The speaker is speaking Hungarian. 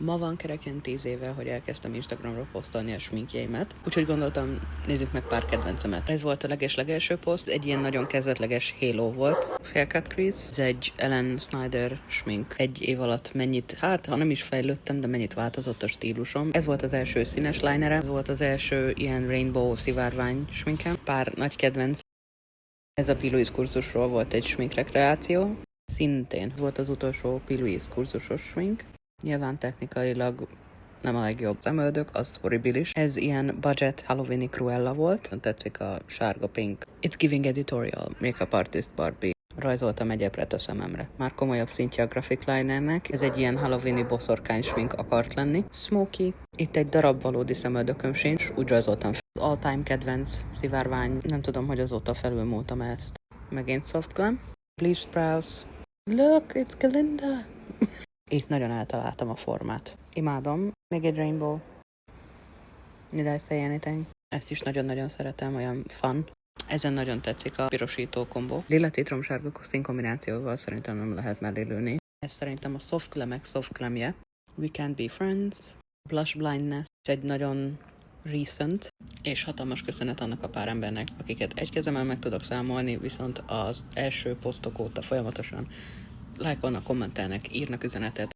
Ma van kereken 10 éve, hogy elkezdtem Instagramra posztolni a sminkjeimet, úgyhogy gondoltam, nézzük meg pár kedvencemet. Ez volt a legelső poszt, egy ilyen nagyon kezdetleges halo volt. Haircut crease, ez egy Ellen Snyder smink. Egy év alatt mennyit, ha nem is fejlődtem, de mennyit változott a stílusom. Ez volt az első színes linerem, ez volt az első ilyen rainbow szivárvány sminkem. Pár nagy kedvenc. Ez a P. Louise kurzusról volt egy sminkrekreáció. Szintén volt az utolsó P. Louise kurzusos smink. Nyilván technikailag nem a legjobb szemöldök, az horribilis. Ez ilyen budget Halloween-i Cruella volt. Tetszik a sárga-pink. It's giving editorial. Makeup artist Barbie. Rajzoltam egy epret a szememre. Már komolyabb szintje a graphic linernek. Ez egy ilyen Halloween-i boszorkány smink akart lenni. Smoky. Itt egy darab valódi szemöldököm sincs. Úgy rajzoltam fel. All-time kedvenc szivárvány. Nem tudom, hogy azóta felülmúltam ezt. Megint soft glam. Bleached brows. Look, it's Galinda. Itt nagyon eltaláltam a formát. Imádom. Még egy rainbow. Did I say anything? Ezt is nagyon-nagyon szeretem, olyan fun. Ezen nagyon tetszik a pirosító kombó. Lila citromsárga színkombinációval szerintem nem lehet mellé lőni. Ez szerintem a soft glamek soft glamje. We Can't Be Friends. Blush Blindness. Egy nagyon recent. És hatalmas köszönet annak a pár embernek, akiket egy kezemmel meg tudok számolni, viszont az első posztok óta folyamatosan lájkolnak, kommentelnek, írnak üzenetet.